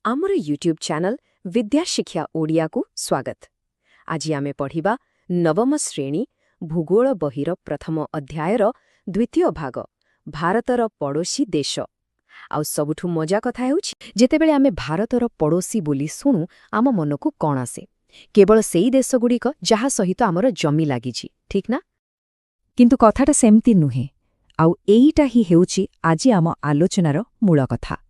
आमर YouTube channel विद्या शिक्षा ओडिया को स्वागत। आज आमे पढ़िबा नवम श्रेणी भूगोल बहिर प्रथम अध्यायर द्वितीय भाग भारतर पड़ोसी देश। आउ सबुठु मजा कथा हेउछि जेतेबेले आमे भारतर पड़ोसी बोली सुनु आम मनकु कौन आसे केवल सेई देशगुड़िक जहा सहित आमर जमी लागिछि, ठीक ना? किंतु कथाटा सेमती नुहे। आउ एईटा ही हेउछि आजि आम आलोचनार मूल कथा।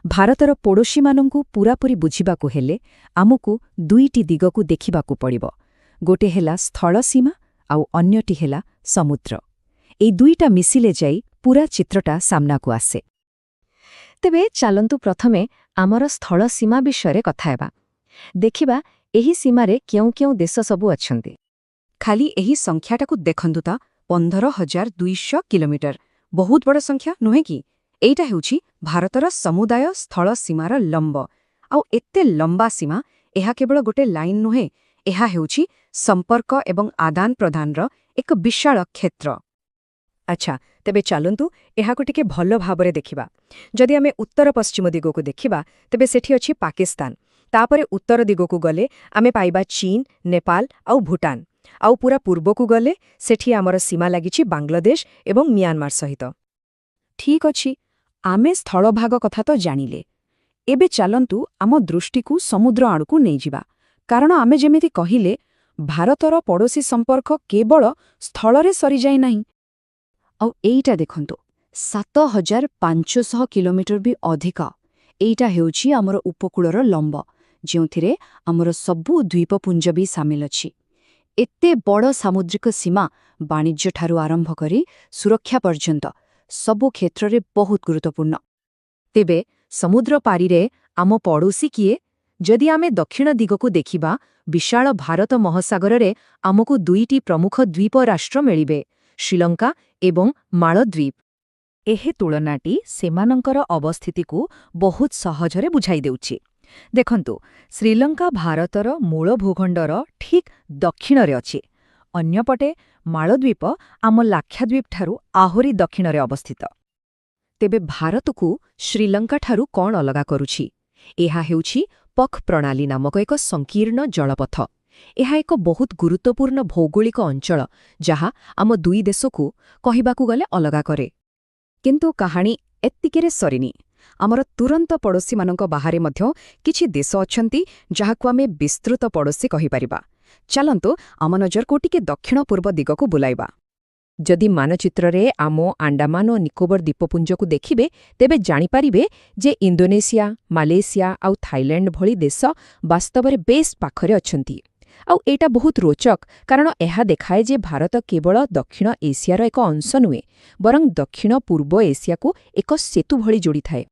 भारतर पड़ोशीमानंकु पूरापूरी बुझिबाकु हेले आमकु दुईटी दिगकु देखिबाकु पड़िबो। गोटे हेला स्थल सीमा आउ अन्यटी हेला समुद्र। एई दुईटा मिसिले जाई पूरा चित्रटा सामनाकु आसे। तेबे चालंतु प्रथमे आमर स्थल सीमा विषय कथा हेबा। देखिबा एही सीमारे क्यों क्यों देश सबु अछंती। खाली एही संख्याटाकु देखंतु ता 15,200 किलोमीटर बहुत बड़ संख्या नुहे कि? एइटा हेउछि भारतर समुदाय स्थल सीमार लंब। आउ एत्ते लंबा सीमा एहा केवल गोटे लाइन नुहे, एहा हेउछि संपर्क एवं आदान प्रदानर एक विशाल क्षेत्र। अच्छा, तेबे चालंतु एहाको टिके भल्ल भाबरे देखिबा। जदि आमे उत्तर पश्चिम दिगोको देखिबा तेबे सेठी अछि पाकिस्तान। तापरे उत्तर दिगोको गले आमे पाइबा चीन, नेपाल आउ भूटान। आउ पूरा पूर्वकु गले सेठी आमर सीमा लागिछि बांग्लादेश एवं म्यांमार सहित। ठीक अछि, आमे स्थलभाग कथा तो जानिले। एबे चालंतु आम दृष्टिकु समुद्र आड़कु नेइजिबा, कारण आमे जेमिति कहिले भारतर पड़ोसी संपर्क केवल स्थलरे सरी जाई नाही। आउ एइटा देखंतु 7,500 किलोमीटर भी अधिक। एइटा हेउछि आमर उपकूलर लंब, जेउथिरे आमर सबु द्वीपपुंज भी सामिल अछि। एत्ते बड़ सामुद्रिक सीमा वाणिज्य ठारु आरंभ करी सुरक्षा पर्यंत सबु क्षेत्ररे बहुत गुरुत्वपूर्ण। तेबे समुद्र पारिरे आम पड़ोसी किए? जदि आमे दक्षिण दिगकु देखिबा विशाल भारत महासागररे आमकु दुईटी प्रमुख द्वीप राष्ट्र मिलिबे, श्रीलंका एवं मालद्वीप। एहे तुलनाटी सेमानंकर अवस्थितिकु बहुत सहजरे बुझाई देउछि। देखंतु, श्रीलंका भारतर मूल भूखंडर ठीक दक्षिणरे अछि। अन्यपटे मालद्वीप आम लाक्षाद्वीप ठारु आहुरी दक्षिणरे अवस्थित। तेबे भारतकु श्रीलंका ठारु कौन अलगा करुछि? एहा हेउछि पख प्रणाली नामक एक संकीर्ण जलपथ। एहा एक बहुत गुरुत्वपूर्ण भौगोलिक अंचल जहा आम दुई देशकु कहिबाकु गले अलगा करे। किंतु कहानी एत्तिकेरे सरिनी। आमर तुरंत पड़ोसी मानक बाहरे मध्य किछि देश अछंती जाहाकु आमे विस्तृत पड़ोसी कहिपारिबा। चालंतु आम नजर को टिके दक्षिण पूर्व दिगकु बुलाइबा। जदि मानचित्ररे आम आंडामान और निकोबर द्वीपपुंजकु देखिबे तेबे जानिपारिबे जे इंडोनेशिया, मालेशिया आउ थाईलैंड भली देश वास्तवरे बेस पाखरे अछंती। आउ एटा बहुत रोचक कारण एहा देखाए जे भारत केवल दक्षिण एशियार एक अंश नुहे, बरं दक्षिण पूर्व एशिया को एक सेतु भली जोड़ी थाए।